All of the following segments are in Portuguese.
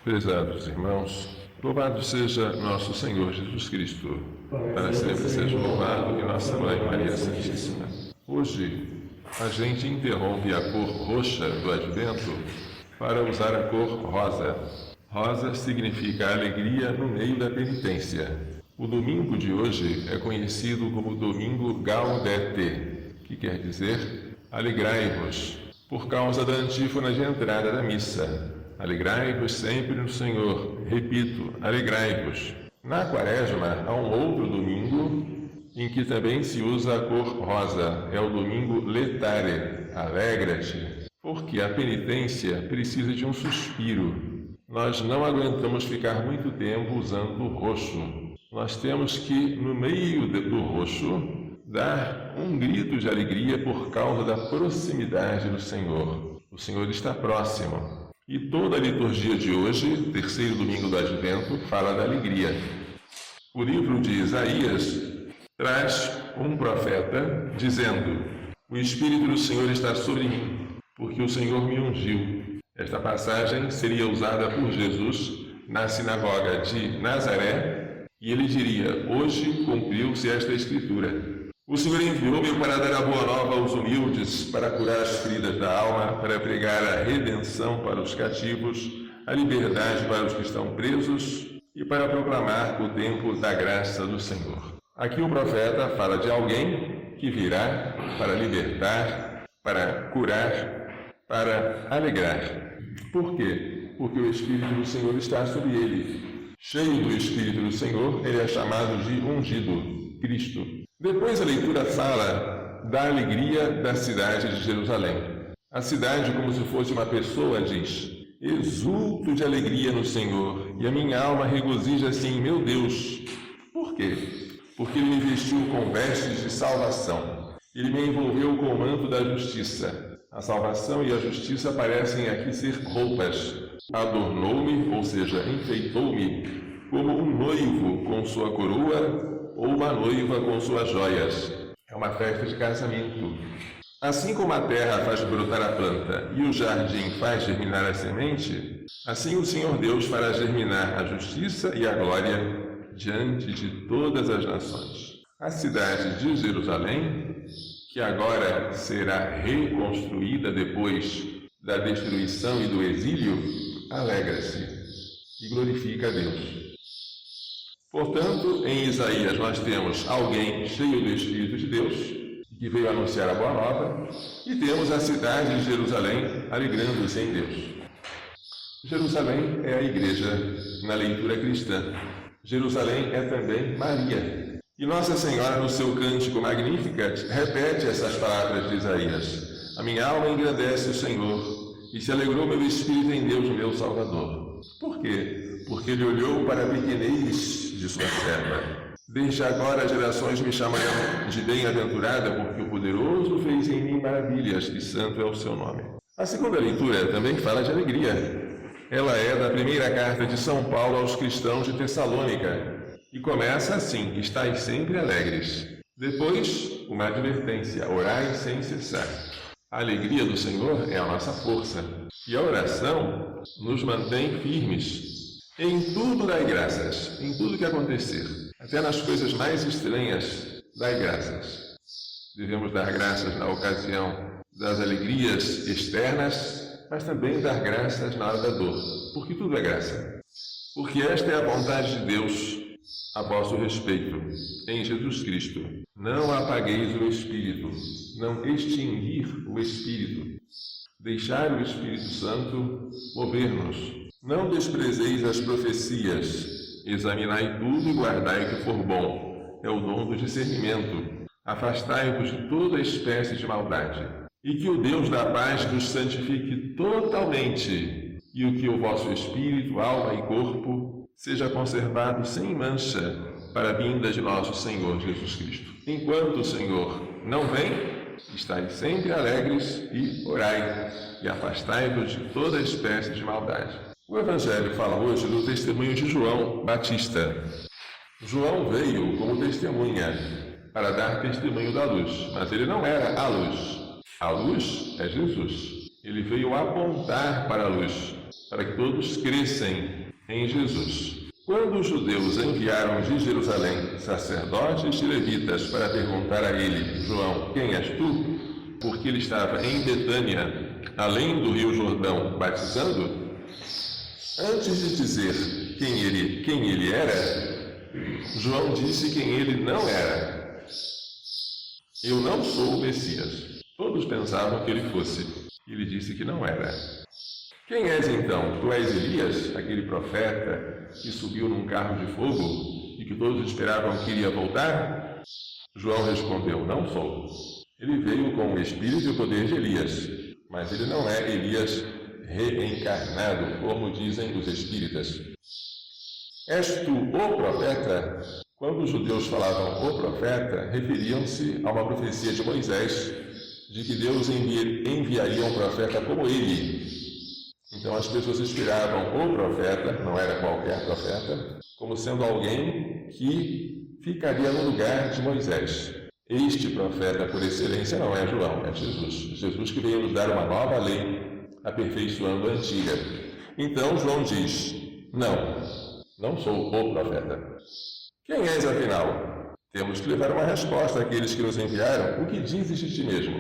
Prezados irmãos, louvado seja nosso Senhor Jesus Cristo, para sempre seja louvado, e nossa Mãe Maria Santíssima. Hoje, a gente interrompe a cor roxa do Advento para usar a cor rosa. Rosa significa alegria no meio da penitência. O domingo de hoje é conhecido como Domingo Gaudete, que quer dizer alegrai-vos, por causa da antífona de entrada da missa. Alegrai-vos sempre no Senhor. Repito, alegrai-vos. Na Quaresma, há um outro domingo em que também se usa a cor rosa. É o domingo Letare, alegra-te, porque a penitência precisa de um suspiro. Nós não aguentamos ficar muito tempo usando o roxo. Nós temos que, no meio do roxo, dar um grito de alegria por causa da proximidade do Senhor. O Senhor está próximo. E toda a liturgia de hoje, terceiro domingo do Advento, fala da alegria. O livro de Isaías traz um profeta dizendo: o Espírito do Senhor está sobre mim, porque o Senhor me ungiu. Esta passagem seria usada por Jesus na sinagoga de Nazaré, e ele diria: hoje cumpriu-se esta escritura. O Senhor enviou-me para dar a boa nova aos humildes, para curar as feridas da alma, para pregar a redenção para os cativos, a liberdade para os que estão presos e para proclamar o tempo da graça do Senhor. Aqui o profeta fala de alguém que virá para libertar, para curar, para alegrar. Por quê? Porque o Espírito do Senhor está sobre ele. Cheio do Espírito do Senhor, ele é chamado de ungido, Cristo. Depois a leitura fala da alegria da cidade de Jerusalém. A cidade, como se fosse uma pessoa, diz: exulto de alegria no Senhor, e a minha alma regozija-se em meu Deus. Por quê? Porque ele me vestiu com vestes de salvação. Ele me envolveu com o manto da justiça. A salvação e a justiça parecem aqui ser roupas. Adornou-me, ou seja, enfeitou-me, como um noivo com sua coroa, ou uma noiva com suas joias. É uma festa de casamento. Assim como a terra faz brotar a planta e o jardim faz germinar a semente, assim o Senhor Deus fará germinar a justiça e a glória diante de todas as nações. A cidade de Jerusalém, que agora será reconstruída depois da destruição e do exílio, alegra-se e glorifica a Deus. Portanto, em Isaías nós temos alguém cheio do Espírito de Deus, que veio anunciar a boa nova, e temos a cidade de Jerusalém alegrando-se em Deus. Jerusalém é a igreja na leitura cristã. Jerusalém é também Maria. E Nossa Senhora, no seu cântico Magnificat, repete essas palavras de Isaías: a minha alma engrandece o Senhor, e se alegrou meu espírito em Deus, meu Salvador. Por quê? Porque ele olhou para a pequenez de sua serva. Desde agora as gerações me chamarão de bem-aventurada, porque o poderoso fez em mim maravilhas, e santo é o seu nome. A segunda leitura também fala de alegria. Ela é da primeira carta de São Paulo aos cristãos de Tessalônica, e começa assim: estais sempre alegres. Depois, uma advertência: orai sem cessar. A alegria do Senhor é a nossa força, e a oração nos mantém firmes. Em tudo dai graças, em tudo que acontecer, até nas coisas mais estranhas, dai graças. Devemos dar graças na ocasião das alegrias externas, mas também dar graças na hora da dor, porque tudo é graça. Porque esta é a vontade de Deus a vosso respeito, em Jesus Cristo. Não apagueis o Espírito, não extinguir o Espírito. Deixar o Espírito Santo mover-nos. Não desprezeis as profecias, examinai tudo e guardai o que for bom. É o dom do discernimento. Afastai-vos de toda espécie de maldade. E que o Deus da paz nos santifique totalmente, e o que o vosso espírito, alma e corpo seja conservado sem mancha para a vinda de nosso Senhor Jesus Cristo. Enquanto o Senhor não vem, estai sempre alegres e orai, e afastai-vos de toda espécie de maldade. O Evangelho fala hoje do testemunho de João Batista. João veio como testemunha para dar testemunho da luz, mas ele não era a luz. A luz é Jesus. Ele veio apontar para a luz. para que todos crescem em Jesus. Quando os judeus enviaram de Jerusalém sacerdotes e levitas para perguntar a ele, João, quem és tu? Porque ele estava em Betânia, além do rio Jordão, batizando, antes de dizer quem ele era, João disse quem ele não era. Eu não sou o Messias. Todos pensavam que ele fosse. Ele disse que não era. Quem és então? Tu és Elias, aquele profeta que subiu num carro de fogo e que todos esperavam que iria voltar? João respondeu, não sou. Ele veio com o espírito e o poder de Elias, mas ele não é Elias reencarnado, como dizem os espíritas. És tu o profeta? Quando os judeus falavam o profeta, referiam-se a uma profecia de Moisés, de que Deus enviaria um profeta como ele. Então as pessoas esperavam o profeta, não era qualquer profeta, como sendo alguém que ficaria no lugar de Moisés. Este profeta por excelência não é João, é Jesus. Jesus que veio nos dar uma nova lei, aperfeiçoando a antiga. Então João diz, não sou o profeta. Quem és afinal? Temos que levar uma resposta àqueles que nos enviaram. O que dizes de ti mesmo?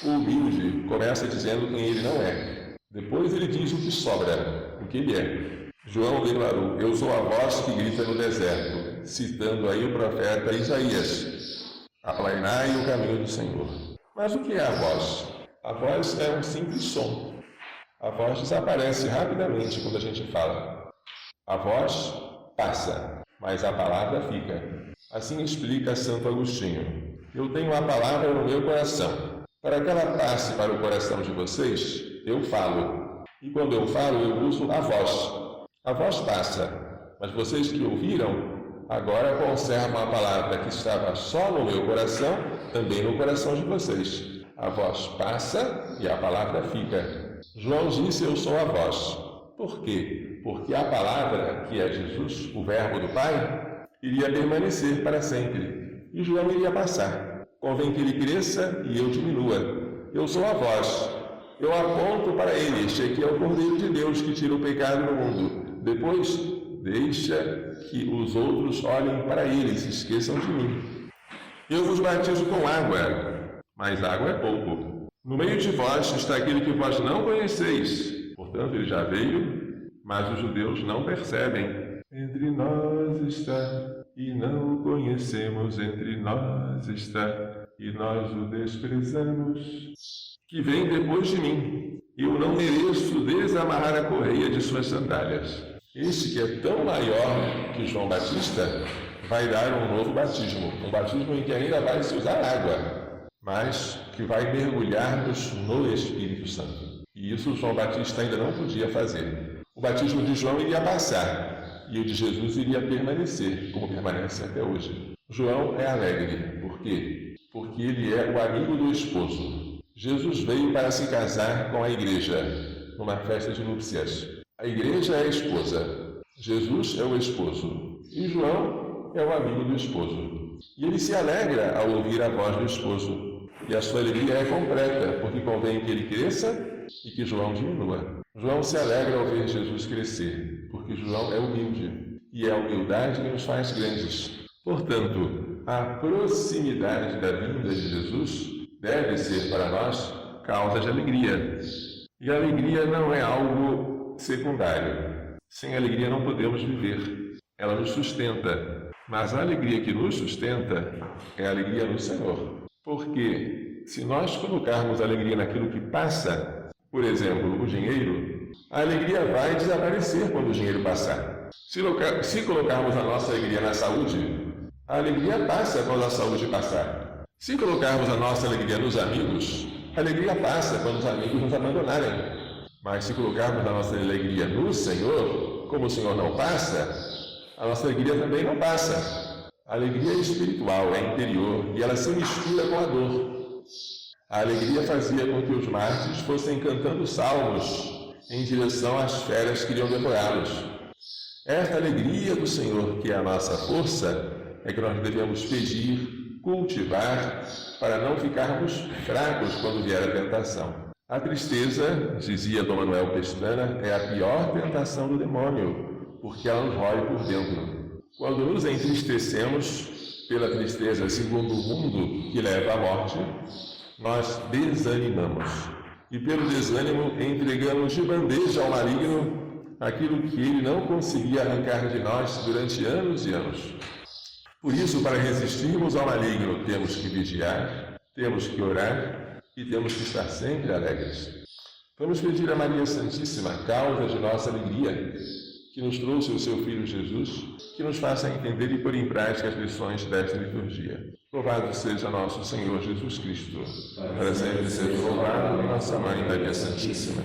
O humilde começa dizendo quem ele não é. Depois ele diz o que sobra, o que ele é. João declarou, eu sou a voz que grita no deserto, citando aí o profeta Isaías. Aplainai o caminho do Senhor. Mas o que é a voz? A voz é um simples som. A voz desaparece rapidamente quando a gente fala. A voz passa, mas a palavra fica. Assim explica Santo Agostinho. Eu tenho a palavra no meu coração. Para que ela passe para o coração de vocês, eu falo. E quando eu falo, eu uso a voz. A voz passa, mas vocês que ouviram, agora conservam a palavra que estava só no meu coração, também no coração de vocês. A voz passa e a palavra fica. João disse, eu sou a voz. Por quê? Porque a palavra, que é Jesus, o verbo do Pai, iria permanecer para sempre. E João iria passar. Convém que ele cresça e eu diminua. Eu sou a voz. Eu aponto para ele. Este aqui é o Cordeiro de Deus que tira o pecado do mundo. Depois, deixa que os outros olhem para ele e se esqueçam de mim. Eu vos batizo com água, mas água é pouco. No meio de vós está aquele que vós não conheceis. Portanto, ele já veio, mas os judeus não percebem. Entre nós está, e não o conhecemos. Entre nós está, e nós o desprezamos. Que vem depois de mim. Eu não mereço desamarrar a correia de suas sandálias. Este que é tão maior que João Batista vai dar um novo batismo, um batismo em que ainda vai se usar água, mas que vai mergulhar-nos no Espírito Santo. E isso João Batista ainda não podia fazer. O batismo de João iria passar e o de Jesus iria permanecer, como permanece até hoje. João é alegre. Por quê? Porque ele é o amigo do esposo. Jesus veio para se casar com a igreja, numa festa de núpcias. A igreja é a esposa, Jesus é o esposo e João é o amigo do esposo. E ele se alegra ao ouvir a voz do esposo. E a sua alegria é completa, porque convém que ele cresça e que João diminua. João se alegra ao ver Jesus crescer, porque João é humilde. E é a humildade que nos faz grandes. Portanto, a proximidade da vinda de Jesus deve ser para nós causa de alegria. E a alegria não é algo secundário. Sem alegria não podemos viver. Ela nos sustenta. Mas a alegria que nos sustenta é a alegria no Senhor. Porque se nós colocarmos alegria naquilo que passa, por exemplo, o dinheiro, a alegria vai desaparecer quando o dinheiro passar. Se colocarmos a nossa alegria na saúde, a alegria passa quando a saúde passar. Se colocarmos a nossa alegria nos amigos, a alegria passa quando os amigos nos abandonarem. Mas se colocarmos a nossa alegria no Senhor, como o Senhor não passa, a nossa alegria também não passa. A alegria é espiritual, é interior, e ela se mistura com a dor. A alegria fazia com que os mártires fossem cantando salmos em direção às feras que iriam devorá-los. Esta alegria do Senhor, que é a nossa força, é que nós devemos pedir, cultivar, para não ficarmos fracos quando vier a tentação. A tristeza, dizia Dom Manuel Pestana, é a pior tentação do demônio, porque ela nos rói por dentro. Quando nos entristecemos pela tristeza segundo o mundo que leva à morte, nós desanimamos. E pelo desânimo entregamos de bandeja ao maligno aquilo que ele não conseguia arrancar de nós durante anos e anos. Por isso, para resistirmos ao maligno, temos que vigiar, temos que orar e temos que estar sempre alegres. Vamos pedir a Maria Santíssima, causa de nossa alegria, que nos trouxe o seu Filho Jesus, que nos faça entender e pôr em prática as lições desta liturgia. Louvado seja nosso Senhor Jesus Cristo, para sempre seja louvado, nossa Mãe Maria Santíssima.